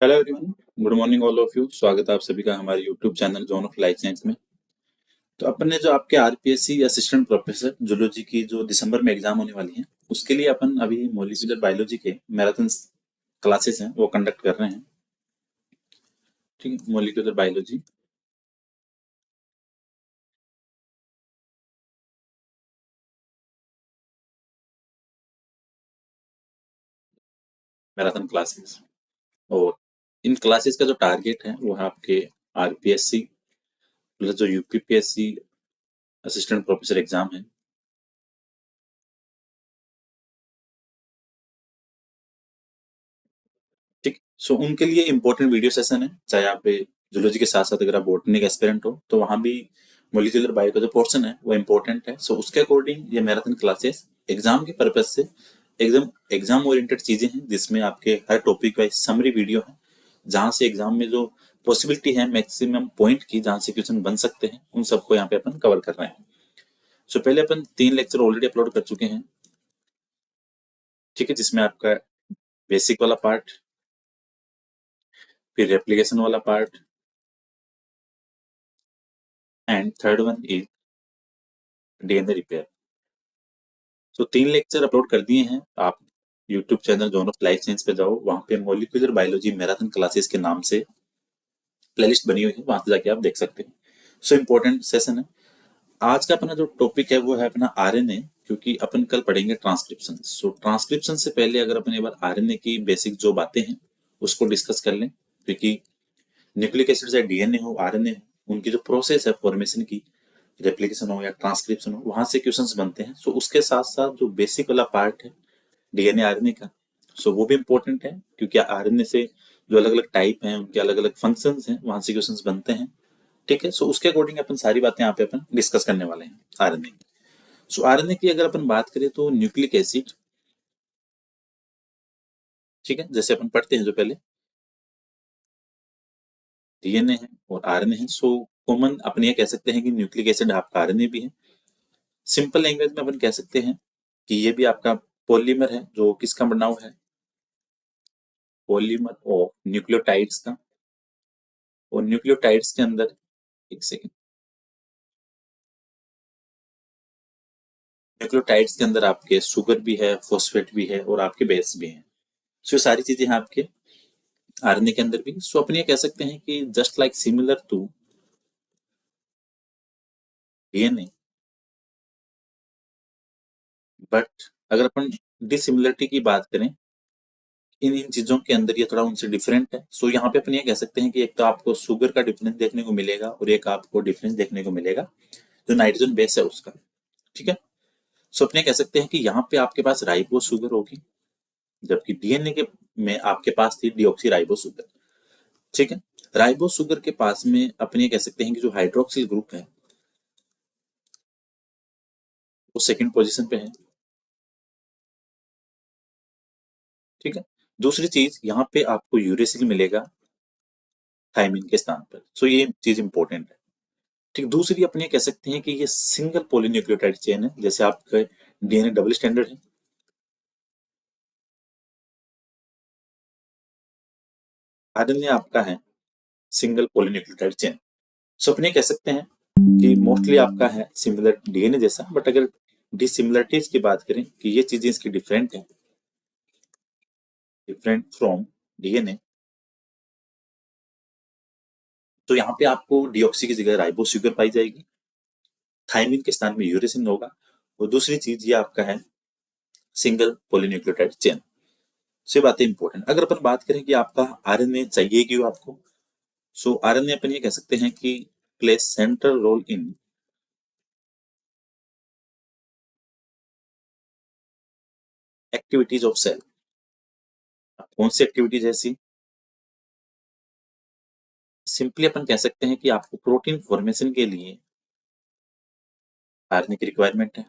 Hello everyone, good morning all of you. स्वागत है आप सभी का हमारे YouTube channel zone of life science में। तो अपन ने जो आपके आरपीएससी असिस्टेंट प्रोफेसर जूलॉजी की जो दिसंबर में एग्जाम होने वाली है, उसके लिए अपन अभी मॉलिक्यूलर बायोलॉजी के मैराथन क्लासेस हैं वो कंडक्ट कर रहे हैं। ठीक है, मॉलिक्यूलर बायोलॉजी मैराथन क्लासेस। और इन क्लासेस का जो टारगेट है वो है आपके आरपीएससी प्लस जो यूपीपीएससी असिस्टेंट प्रोफेसर एग्जाम है। ठीक, सो उनके लिए इम्पोर्टेंट वीडियो सेशन है। चाहे आप जूलॉजी के साथ साथ अगर आप बॉटनी का एस्पिरेंट हो तो वहां भी मोलिकुलर बायो का जो पोर्शन है वो इम्पोर्टेंट है। सो उसके अकॉर्डिंग ये मैराथन क्लासेस एग्जाम के पर्पज से एकदम एग्जाम ओरिएंटेड चीजें हैं, जिसमें आपके हर टॉपिक का समरी वीडियो है, जहां से एग्जाम में जो पॉसिबिलिटी है मैक्सिमम पॉइंट की जहां से क्वेश्चन बन सकते हैं उन सबको यहाँ पे अपन कवर कर रहे हैं। सो पहले अपन 3 लेक्चर ऑलरेडी अपलोड कर चुके हैं। ठीक है, जिसमें आपका बेसिक वाला पार्ट, फिर रेप्लिकेशन वाला part, and third one is DNA repair. तो 3 लेक्चर अपलोड कर दिए हैं। आप YouTube channel zone of life science पे जाओ, वहां पे मॉलिक्यूलर बायोलॉजी मैराथन क्लासेस के नाम से प्लेलिस्ट बनी हुई है, वहां से जाके आप देख सकते हैं। सो इम्पोर्टेंट सेशन है। आज का अपना जो टॉपिक है वो है अपना आरएनए, क्योंकि अपन कल पढ़ेंगे ट्रांसक्रिप्शन। सो ट्रांसक्रिप्शन से पहले अगर अपन एक बार आरएनए की बेसिक जो बातें हैं उसको डिस्कस कर लें, क्योंकि न्यूक्लिक एसिड चाहे डीएनए हो आरएनए हो, उनकी जो प्रोसेस है फॉर्मेशन की, रेप्लिकेशन हो या ट्रांसक्रिप्शन हो, वहां से क्वेश्चंस बनते हैं। सो उसके साथ साथ जो बेसिक वाला पार्ट है डीएनए आरएनए का, सो वो भी इम्पोर्टेंट है, क्योंकि आरएनए से जो अलग अलग टाइप हैं उनके अलग अलग फंक्शंस हैं, वहां से क्वेश्चंस बनते हैं। ठीक है, सो उसके अकॉर्डिंग अपन सारी बातें यहाँ पे अपन डिस्कस करने वाले हैं आरएनए। सो आरएनए की अगर अपन बात करें तो न्यूक्लिक एसिड, ठीक है, जैसे अपन पढ़ते हैं जो पहले डीएनए है और आरएनए है। सो कॉमन अपन ये कह सकते हैं कि न्यूक्लिक एसिड आपका आरएनए भी है। सिंपल लैंग्वेज में अपन कह सकते हैं कि ये भी आपका पॉलीमर है, जो किसका बनाव है, पॉलीमर और न्यूक्लियोटाइड्स का। और न्यूक्लियोटाइड्स के अंदर, एक सेकेंड, न्यूक्लियोटाइड्स के अंदर आपके शुगर भी है, फॉस्फेट भी है और आपके बेस भी है। सो ये सारी चीजें हैं आपके आरएनए के अंदर भी। सो अपन ये कह सकते हैं कि just like similar to DNA, but अगर अपन डिसिमिलरिटी की बात करें, इन इन चीजों के अंदर ये थोड़ा उनसे डिफरेंट है। सो यहाँ पे अपन ये कह सकते हैं कि एक तो आपको शुगर का डिफरेंस देखने को मिलेगा और एक आपको डिफरेंस देखने को मिलेगा जो नाइट्रोजन बेस है उसका। ठीक है, सो अपने कह सकते हैं कि यहाँ पे आपके पास राइबो शुगर होगी, जबकि डीएनए के में आपके पास थी डीऑक्सी राइबो शुगर। ठीक है, राइबो शुगर के पास में अपन ये कह सकते हैं कि जो हाइड्रोक्सिल ग्रुप है वो सेकंड पोजीशन पे है। ठीक है, दूसरी चीज यहाँ पे आपको यूरेसिल मिलेगा थायमिन के स्थान पर। सो ये चीज इंपॉर्टेंट है। ठीक, दूसरी अपन ये कह सकते हैं कि ये सिंगल पॉलीन्यूक्लियोटाइड चेन है, जैसे आपका डीएनए डबल स्टैंडर्ड है, आरएनए आपका है सिंगल पॉलीन्यूक्लियोटाइड चेन। सो अपन ये कह सकते हैं कि मोस्टली आपका है सिमिलर डीएनए जैसा, बट अगर डिसिमिलरिटीज की बात करें कि ये चीजें इसकी डिफरेंट है, डिफरेंट फ्रॉम डीएनए, तो यहाँ पे आपको डीऑक्सी की जगह राइबो शुगर पाई जाएगी, थायमिन के स्थान में यूरेसिल होगा, और दूसरी चीज ये आपका है सिंगल पॉलीन्यूक्लियोटाइड चेन। से बातें इंपॉर्टेंट। अगर अपन बात करें कि आपका आरएनए चाहिए क्यों आपको, सो आरएनए अपन ये कह सकते हैं कि play central role in activities of cell. कौन सी एक्टिविटीज ऐसी, सिंपली अपन कह सकते हैं कि आपको प्रोटीन फॉर्मेशन के लिए आरएनए की रिक्वायरमेंट है,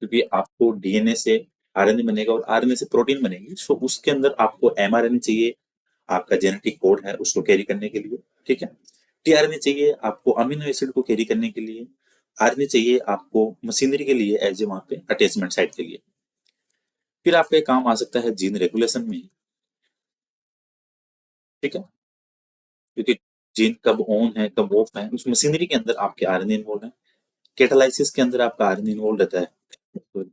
क्योंकि आपको डीएनए से आरएनए बनेगा और आरएनए से प्रोटीन बनेगी। सो उसके अंदर आपको एमआरएनए चाहिए, आपका जेनेटिक कोड है उसको कैरी करने के लिए। ठीक है, टीआरएनए चाहिए आपको अमीनो एसिड को कैरी करने के लिए, आरएनए चाहिए आपको मशीनरी के लिए एज ए वहां पे अटैचमेंट साइट के लिए। फिर आपका काम आ सकता है जीन रेगुलेशन में। ठीक है, क्योंकि जीन कब ऑन है कब ऑफ है उस मशीनरी के अंदर आपके आरएनए इन्वॉल्व है। कैटालाइसिस के अंदर आपका आरएनए इन्वॉल्व रहता है। तो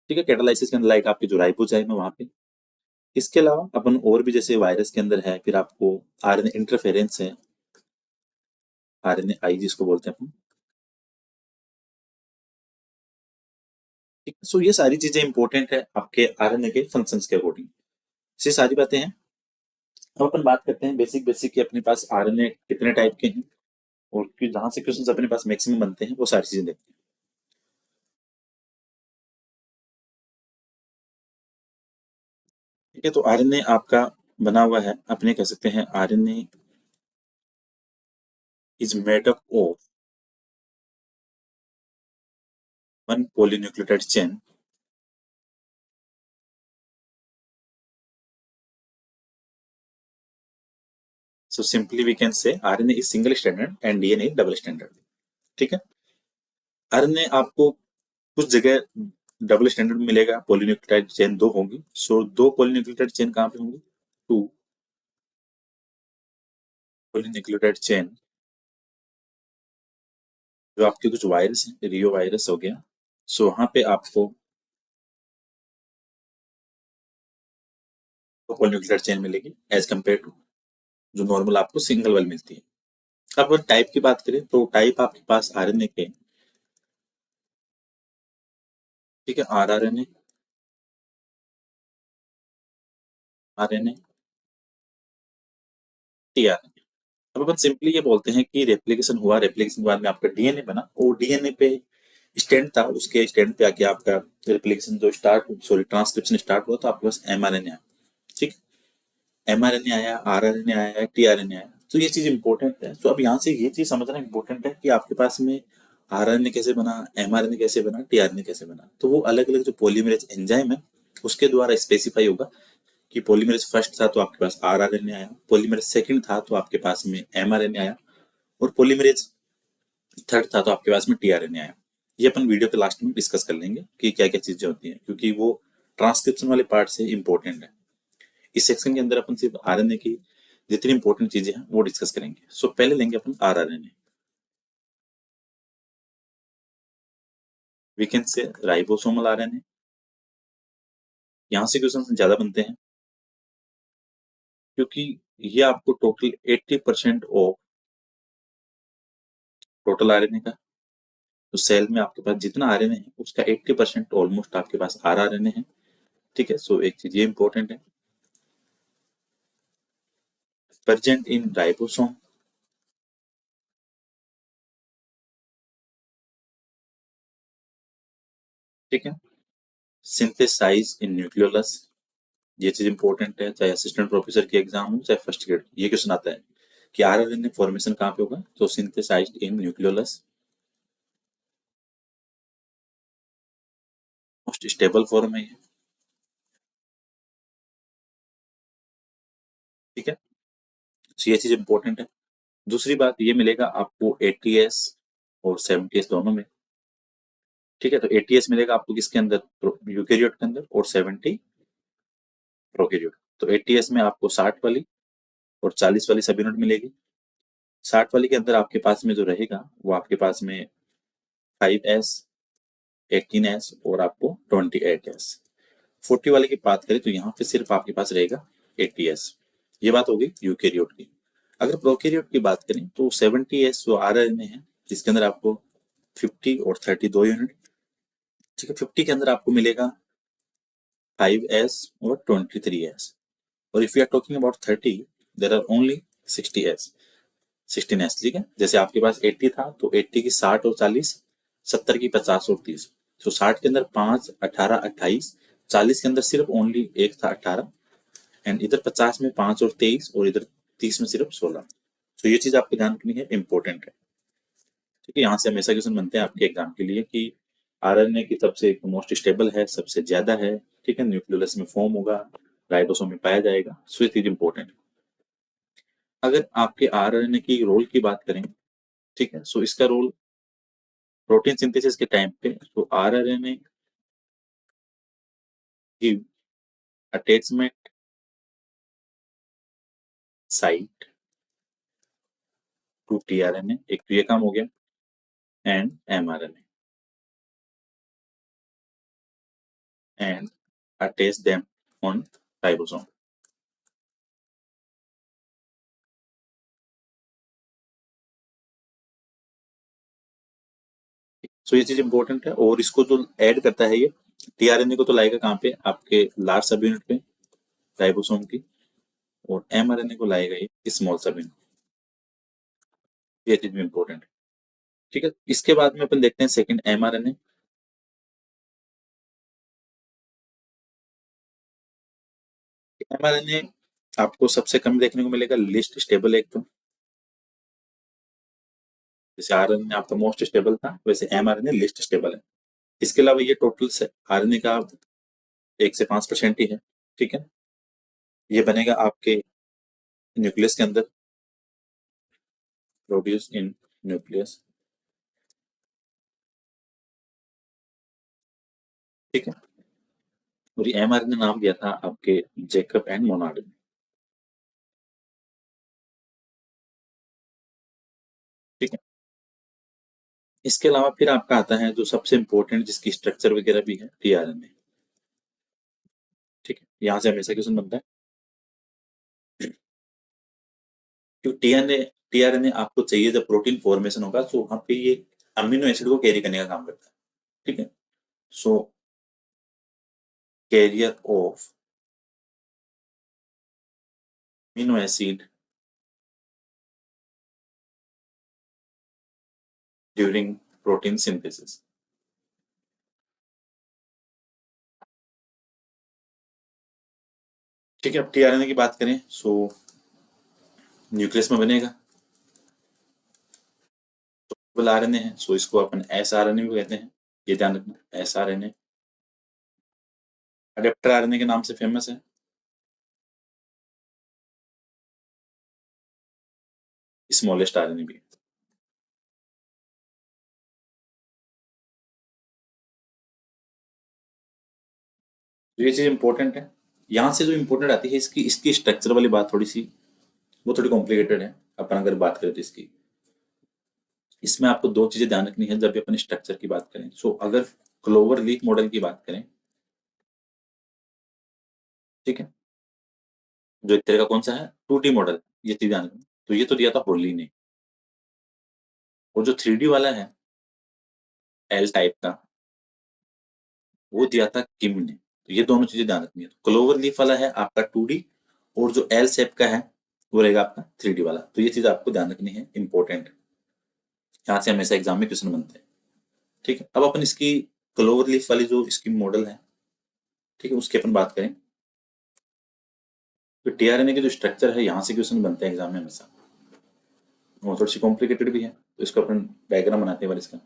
ठीक है, कैटालाइसिस के अंदर लाइक आपके जो राइबोजाइम है वहां पे। इसके अलावा अपन और भी जैसे वायरस के अंदर है, फिर आपको आरएनए इंटरफेरेंस है, आरएनए आई जिसको बोलते हैं अपन। ठीक, सो ये सारी चीजें इंपॉर्टेंट है आपके आरएनए के फंक्शंस के अकॉर्डिंग। ये सारी बातें हैं। अब अपन बात करते हैं बेसिक बेसिक कि अपने पास आरएनए कितने टाइप के हैं, और जहां से क्वेश्चंस अपने पास मैक्सिमम बनते हैं वो सारी चीजें देखते हैं। ठीक है, तो आरएनए आपका बना हुआ है, अपने कह सकते हैं RNA is made up of one polynucleotide chain. So simply we can say RNA is single standard and DNA double standard. ठीक है, आरएनए आपको कुछ जगह डबल स्टैंडर्ड मिलेगा, पॉलीन्यूक्लियोटाइड चेन दो होंगी। सो दो पॉलीन्यूक्लियोटाइड चेन कहाँ पे होंगी? टू पॉलीन्यूक्लियोटाइड चेन जो आपके कुछ वायरस हैं, रियो वायरस हो गया, सो वहां पे आपको दो पॉलीन्यूक्लियोटाइड चेन मिलेगी एज कम्पेयर टू जो नॉर्मल आपको सिंगल वाल मिलती है। अब अगर टाइप की बात करें तो टाइप आपके पास आरएनए के, ठीक है, आरआरएनए, आरएनए, टीआरएनए। अब अपन सिंपली ये बोलते हैं कि रेप्लिकेशन हुआ, रेप्लिकेशन के बाद में आपका डीएनए बना, वो डीएनए पे स्टैंड था, उसके स्टैंड पे आके आपका रेप्लिकेशन जो स्टार्ट, सॉरी ट्रांसक्रिप्शन स्टार्ट हुआ, तो आपके पास एमआरएनए आया। ठीक, एमआरएनए आया, आरआरएनए आया, टीआरएनए आया। तो ये चीज इंपॉर्टेंट है। तो अब यहाँ से ये चीज समझना इंपॉर्टेंट है कि आपके पास में आरआरएनए कैसे बना, एमआरएनए कैसे बना, टीआरएनए कैसे बना। तो वो अलग अलग जो पॉलीमरेज एंजाइम है उसके द्वारा स्पेसिफाई होगा कि पॉलीमरेज फर्स्ट था तो आपके पास आरआरएनए आया, पॉलीमरेज सेकंड था तो आपके पास में एमआरएनए आया, और पॉलीमरेज थर्ड था तो आपके पास में टीआरएनए आया। ये अपन वीडियो के लास्ट में डिस्कस कर लेंगे कि क्या क्या चीजें होती हैं, क्योंकि वो ट्रांसक्रिप्शन वाले पार्ट से इंपॉर्टेंट है। इस सेक्शन के अंदर अपन सिर्फ आरएनए की जितनी इंपॉर्टेंट चीजें हैं वो डिस्कस करेंगे। सो पहले लेंगे अपन rRNA, we can say ribosomal RNA. यहाँ से क्वेश्चन ज्यादा बनते हैं क्योंकि ये आपको टोटल 80% ऑफ टोटल आरएनए का, तो सेल में आपके पास जितना आरएनए है उसका 80% ऑलमोस्ट आपके पास आरआरएनए है। ठीक है, सो एक चीज ये इंपॉर्टेंट है, प्रेजेंट इन राइबोसोम। ठीक है, सिंथेसाइज इन न्यूक्लियोलस। ये चीज इंपॉर्टेंट है, चाहे असिस्टेंट प्रोफेसर की एग्जाम हो चाहे फर्स्ट ग्रेड, ये क्वेश्चन आता है कि आरआरएनए फॉर्मेशन कहाँ पे होगा, तो सिंथेसाइज्ड इन न्यूक्लियोलस। मोस्ट स्टेबल फॉर्म है ये। ठीक है, तो ये चीज इंपॉर्टेंट है। दूसरी बात ये मिलेगा आपको एटीएस और 70s दोनों में। ठीक है, तो एटीएस मिलेगा आपको किसके अंदर, यूकेरियोट के अंदर, और 70 प्रोकैरियोट। तो एटीएस में आपको 60 वाली और 40 वाली सब यूनिट मिलेगी। 60 वाली के अंदर आपके पास में जो रहेगा वो आपके पास में 5s, 18s और आपको 28s। 40 वाले की बात करें तो यहाँ पे सिर्फ आपके पास रहेगा 80s। ये बात हो गई यूकेरियोट की। अगर प्रोकैरियोट की बात करें तो 70s जो आरएनए है जिसके अंदर आपको 50 और 30 दो यूनिट। ठीक है, 50 के अंदर आपको मिलेगा 5s और 23s, और if you are talking about 30 there are only 60s, 16s। ठीक है, जैसे आपके पास 80 था तो 80 की 60 और 40, 70 की 50 और 30। तो 60 के अंदर 5, 18, 28, 40 के अंदर सिर्फ ओनली एक था 18, एंड इधर 50 में 5 और 23, और इधर 30 में सिर्फ 16। तो ये चीज आपको ध्यान रखनी है, इंपॉर्टेंट है। ठीक है, यहाँ से हमेशा क्वेश्चन बनते हैं आपके एग्जाम के लिए कि आरएनए की सबसे मोस्ट स्टेबल है, सबसे ज्यादा है। ठीक है, न्यूक्लियोलस में फॉर्म होगा, राइबोसोम में पाया जाएगा। सो ये चीज इंपॉर्टेंट है। अगर आपके आरएनए की रोल की बात करें, ठीक है, सो इसका रोल प्रोटीन सिंथेसिस के टाइम पे, तो rRNA give attachment site to tRNA, एक तो ये काम हो गया, and mRNA, and attach them on ribosome. So ये चीज इंपॉर्टेंट है, और इसको जो ऐड करता है ये टीआरएनए को तो लाएगा कहाँ पे, आपके लार्ज सब यूनिट पे राइबोसोम की, और एमआरएनए को लाएगा ये स्मॉल सब यूनिट। ये चीज भी इंपॉर्टेंट है। ठीक है, इसके बाद में अपन देखते हैं सेकंड एमआरएनए। एमआरएनए आपको सबसे कम देखने को मिलेगा, लिस्ट स्टेबल एक तो, जैसे आरएनए आपका मोस्ट स्टेबल था वैसे एमआरएनए लिस्ट स्टेबल है। इसके अलावा ये टोटल से आरएनए का 1 से 5% ही है। ठीक है, ये बनेगा आपके न्यूक्लियस के अंदर, प्रोड्यूस इन न्यूक्लियस। ठीक है, और ये एमआरएनए नाम दिया था आपके जेकब एंड मोनार्ड ने। ठीक है, इसके अलावा फिर आपका आता है जो सबसे इंपॉर्टेंट, जिसकी स्ट्रक्चर वगैरह भी है, टीआरएनए। ठीक है, यहाँ से हमेशा क्वेश्चन बनता है, क्योंकि टीआरएनए आपको चाहिए जब प्रोटीन फॉर्मेशन होगा, तो वहां पे ये अमीनो एसिड को कैरी करने का काम करता है। ठीक है, so carrier of amino acid during protein synthesis. ठीक है, अब टीआरएनए की बात करें, सो न्यूक्लियस में बनेगा, तो आरएनए है, सो इसको अपन एस आरएनए भी कहते हैं, ये ध्यान रखना, एस आरएनए। अडेप्टर आरएनए के नाम से फेमस है, स्मॉलेस्ट आरएनए भी। तो ये चीज इंपॉर्टेंट है। यहाँ से जो इंपॉर्टेंट आती है इसकी इसकी स्ट्रक्चर वाली बात, थोड़ी सी वो थोड़ी कॉम्प्लिकेटेड है। अपन अगर बात करें तो इसकी, इसमें आपको दो चीजें ध्यान रखनी है जब भी अपन स्ट्रक्चर की बात करें। सो अगर क्लोवर लीफ मॉडल की बात करें, ठीक है, जो एक तरह का कौन सा है, 2D मॉडल, ये चीज ध्यान रखना। तो ये तो दिया था होली ने, और जो 3D वाला है एल टाइप का, वो दिया था किम ने। तो ये दोनों चीजें ध्यान रखनी है। क्लोवर लीफ वाला है आपका 2D, और जो एल शेप का है वो रहेगा आपका 3D वाला। तो ये चीज आपको ध्यान रखनी है, इंपॉर्टेंट। यहाँ से हमेशा एग्जाम में क्वेश्चन बनते हैं। ठीक है, अब अपन इसकी क्लोवर लीफ वाली जो इसकी मॉडल है, ठीक है, उसकी अपन बात करें, तो टीआरएनए की जो स्ट्रक्चर है, यहाँ से क्वेश्चन बनते हैं एग्जाम में हमेशा, वो थोड़ी सी कॉम्प्लिकेटेड भी है। तो इसको अपन डायग्राम बनाते हैं इसका।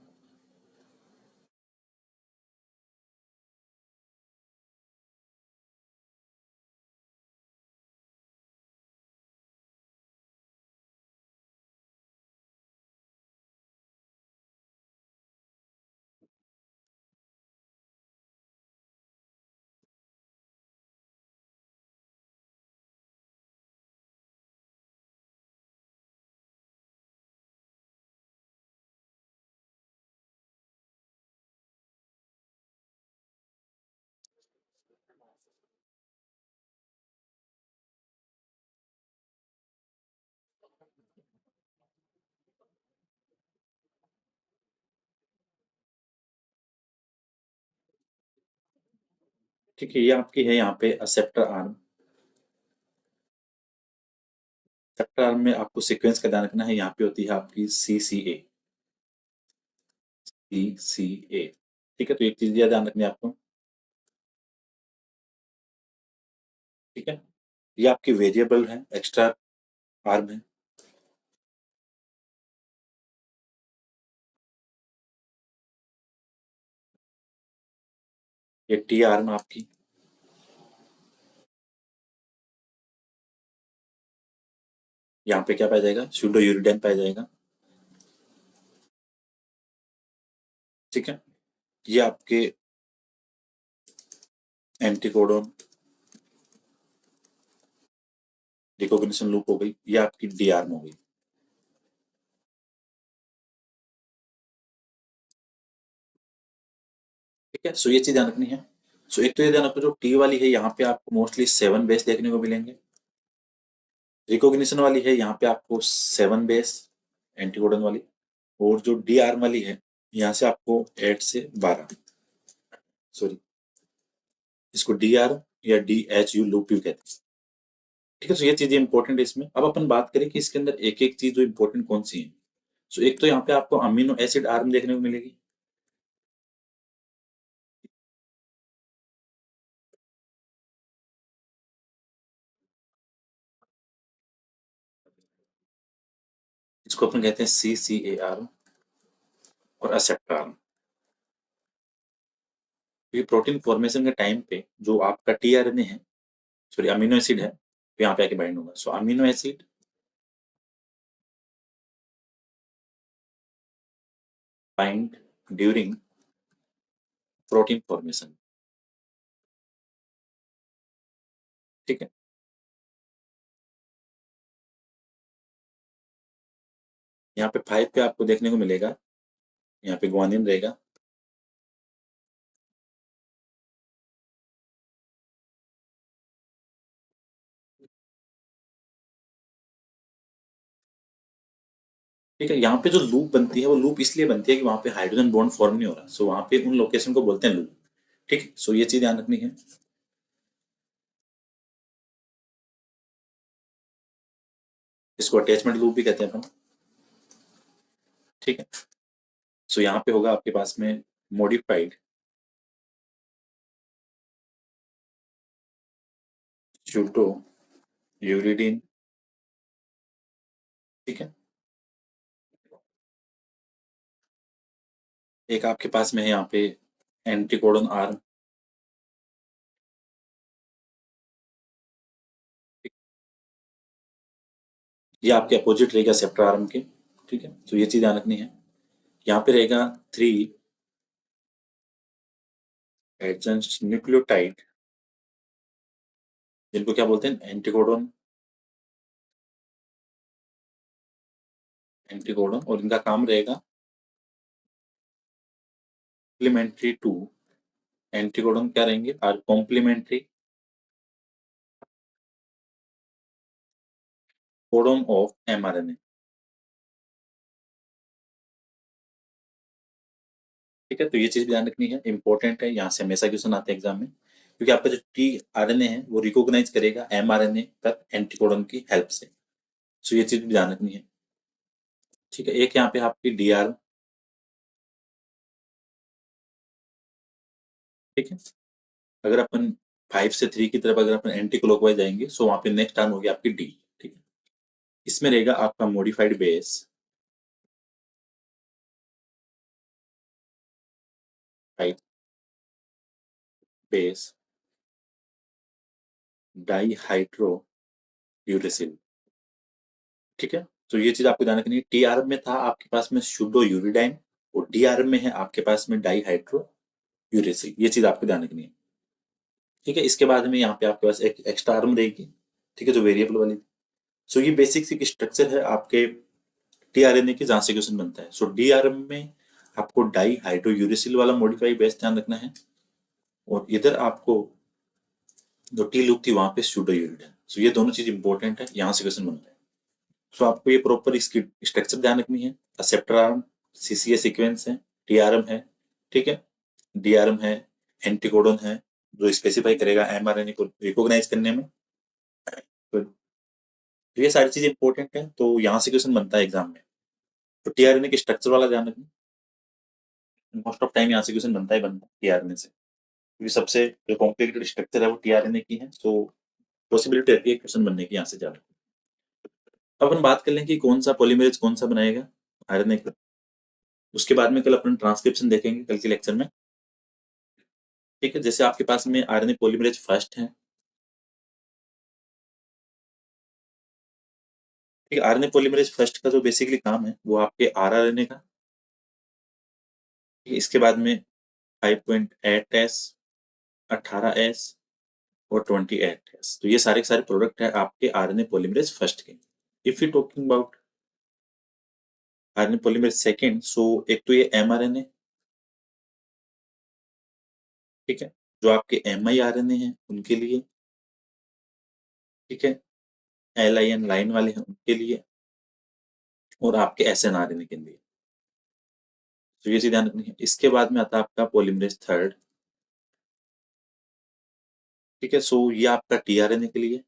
ठीक है, ये आपकी है यहाँ पे असेप्टर आर्म। सेप्टर आर्म में आपको सीक्वेंस का ध्यान रखना है, यहाँ पे होती है आपकी CCA। ठीक है, तो एक चीज ध्यान रखनी है आपको। ठीक है, ये आपकी वेरिएबल है, एक्स्ट्रा आर्म है। ये टी आर्म आपकी, यहाँ पे क्या पाया जाएगा, सूडो यूरिडेन पाया जाएगा। ठीक है, ये आपके एंटीकोडोन रिकॉग्निशन लूप हो गई, या आपकी डी आर्म हो गई। ठीक है, सो ये चीज ध्यान रखनी है। सो एक तो ये ध्यान रखो, जो टी वाली है यहाँ पे आपको मोस्टली 7 बेस देखने को मिलेंगे। रिकॉग्निशन वाली है यहाँ पे आपको 7 बेस एंटीकोडन वाली। और जो डी आर्म वाली है यहाँ से आपको 8 से 12, सॉरी, इसको डी आर या डी एच यू लूप भी कहते हैं। ठीक है, तो ये चीजें इंपॉर्टेंट है इसमें। अब अपन बात करें कि इसके अंदर एक एक चीज जो इंपॉर्टेंट कौन सी है। सो एक तो यहाँ पे आपको अमीनो एसिड आर्म देखने को मिलेगी। इसको अपन कहते हैं CCAR और एसेप्ट आर्म। ये प्रोटीन फॉर्मेशन के टाइम पे जो आपका टीआरएनए है, सॉरी अमीनो एसिड है, तो यहाँ पे आके बाइंड होगा। So amino acid bind during protein formation. ठीक है, यहाँ पे 5 पे आपको देखने को मिलेगा, यहाँ पे ग्वानिन रहेगा। ठीक है, यहाँ पे जो लूप बनती है वो लूप इसलिए बनती है कि वहां पे हाइड्रोजन बॉन्ड फॉर्म नहीं हो रहा। सो वहां पे उन लोकेशन को बोलते हैं लूप। ठीक है, सो ये चीज ध्यान रखनी है। इसको अटैचमेंट लूप भी कहते हैं अपन। ठीक है, सो यहाँ पे होगा आपके पास में मॉडिफाइड सूडो यूरिडीन। ठीक है, एक आपके पास में है यहाँ पे एंटीकोडन आर्म। ये आपके अपोजिट रहेगा सेप्टर आर्म के। ठीक है, तो ये चीज ध्यान रखनी है। यहाँ पे रहेगा 3 एडजंक्ट न्यूक्लियोटाइड, जिनको क्या बोलते हैं, एंटीकोडन। एंटीकोडन, और इनका काम रहेगा कॉम्प्लीमेंट्री टू, एंटीकोडन क्या रहेंगे, are complementary codon of mRNA. ठीक है, तो ये चीज भी ध्यान रखनी है, इंपॉर्टेंट है, यहाँ से हमेशा क्वेश्चन आते हैं एग्जाम में, क्योंकि आपका जो टी आरएनए है वो रिकॉग्नाइज करेगा एमआरएनए पर एंटीकोडन की हेल्प से। सो ये चीज भी ध्यान रखनी है। ठीक है, एक यहाँ पे आपकी डीआर। ठीक है, अगर अपन 5 से 3 की तरफ अगर अपन एंटी क्लॉकवाइज जाएंगे, सो वहां पे नेक्स्ट टर्म होगी आपकी डी। ठीक है, इसमें रहेगा आपका modified base, type base dihydro uracil. ठीक है, तो ये चीज आपको ध्यान रखनी है। टी आर में था आपके पास में सुडो यूरिडाइन, और डी आर में है आपके पास में डाईहाइड्रो यूरेसिल। ये चीज आपको ध्यान रखनी है। ठीक है, इसके बाद में यहाँ पे आपके पास एक एक्स्ट्रा आर्म रहेगी। ठीक है, जो वेरिएबल वाली। सो ये बेसिक सी स्ट्रक्चर है आपके टीआरएनए की, जहां से क्वेश्चन बनता है। सो डीआरएम में आपको डाई हाइड्रो यूरेसिल वाला मॉडिफाई बेस ध्यान रखना है, और इधर आपको जो टी लूप थी वहां पे सूडो यूनिट है। सो ये दोनों चीज इंपॉर्टेंट है, यहाँ से क्वेश्चन बनता है। सो आपको ये प्रॉपर इसकी स्ट्रक्चर ध्यान रखनी है। एक्सेप्टर आर्म, सीसीए सीक्वेंस है, टीआरएम है। ठीक है, डीआरएम है, एंटीकोडन है, जो स्पेसिफाई करेगा एमआरएनए को रिकॉग्नाइज करने में। तो ये सारी चीजें इंपॉर्टेंट है, तो यहाँ से क्वेश्चन बनता है एग्जाम में। तो टीआरएनए के स्ट्रक्चर वाला ध्यान रखना। मोस्ट ऑफ टाइम यहाँ से क्वेश्चन बनता ही बनता है टीआरएनए से, क्योंकि सबसे जो कॉम्प्लिकेटेड स्ट्रक्चर है वो टीआरएनए की है। तो पॉसिबिलिटी रहती है क्वेश्चन बनने की यहाँ से ज्यादा। अब अपन बात कर लें कि कौन सा पॉलीमरेज कौन सा बनाएगा आरएनए का। उसके बाद में कल अपन ट्रांसक्रिप्शन देखेंगे कल के लेक्चर में। ठीक है, जैसे आपके पास में आरएनए पॉलीमरेज फर्स्ट है। ठीक है, आरएनए पॉलीमरेज फर्स्ट का जो बेसिकली काम है वो आपके आरआरएनए का। ठीक है, इसके बाद में 5.8s, 18s, और 28 S। तो ये सारे के सारे प्रोडक्ट है आपके आरएनए पॉलीमरेज फर्स्ट के। If you talking about RNA polymerase second, so एक तो ये mRNA, ठीक है, जो आपके miRNA हैं उनके लिए, ठीक है, LIN लाइन वाले हैं उनके लिए, और आपके SNRNA के लिए। तो ये चीज ध्यान रखनी है। इसके बाद में आता है आपका पॉलीमरेज थर्ड, ठीक है, सो ये आपका tRNA के लिए,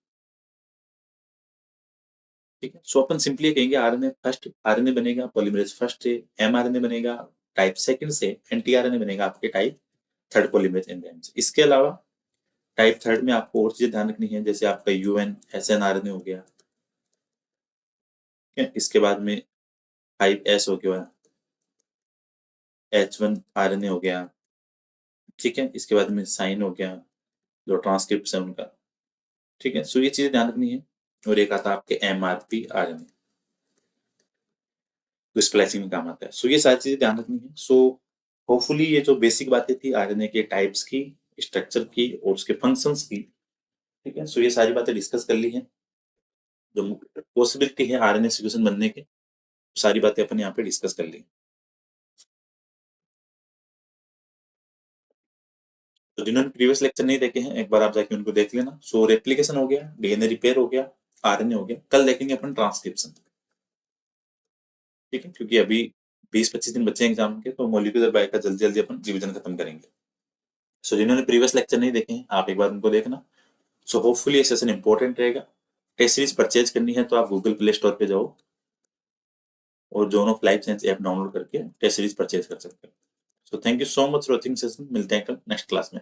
ठीक है। सो अपन सिंपली कहेंगे आरएनए फर्स्ट, आरएनए बनेगा पॉलीमरेज फर्स्ट से, mRNA बनेगा टाइप सेकंड से, एंड tRNA बनेगा आपके टाइप थर्ड पॉलीमरेज एंजाइम से। इसके अलावा टाइप थर्ड में आपको और चीजें ध्यान रखनी है, जैसे आपका UN SNRNA हो गया, ठीक है, इसके बाद में 5S हो गया, H1RNA हो गया, ठीक है, इसके बाद में साइन हो गया जो ट्रांसक्रिप्शन है उनका, ठीक है। सो ये चीजें ध्यान रखनी है। और एक आता है आपके MRPRNA, तो स्प्लाइसिंग में काम आता है। सो ये सारी चीजें ध्यान रखनी है। सो होपफुली ये जो बेसिक बातें थी आरएनए के टाइप्स की, स्ट्रक्चर की और उसके फंक्शंस की, ठीक है, सो ये सारी बातें डिस्कस कर ली हैं। जो पॉसिबिलिटी है आरएनए सीक्वेंस बनने के, सारी बातें अपन यहाँ पे डिस्कस कर ली। तो जिन्होंने प्रीवियस लेक्चर नहीं देखे हैं एक बार आप जाके उनको देख लेना। सो रेप्लिकेशन हो गया, डीएनए रिपेयर हो गया, आरएनए हो गया, कल देखेंगे अपन ट्रांसक्रिप्शन, ठीक है, क्योंकि अभी 20-25 दिन बच्चे एग्जाम के, तो मॉलिक्यूलर बायो का जल्दी जल्दी अपन रिविजन खत्म करेंगे। सो जिन्होंने प्रीवियस लेक्चर नहीं देखे हैं आप एक बार उनको देखना। सो होपफुली ये सेशन इंपॉर्टेंट रहेगा। टेस्ट सीरीज परचेज करनी है तो आप गूगल प्ले स्टोर पे जाओ और zone of life science app download करके टेस्ट सीरीज परचेज कर सकते हो। So thank you so much for watching session, मिलते हैं कल नेक्स्ट क्लास में।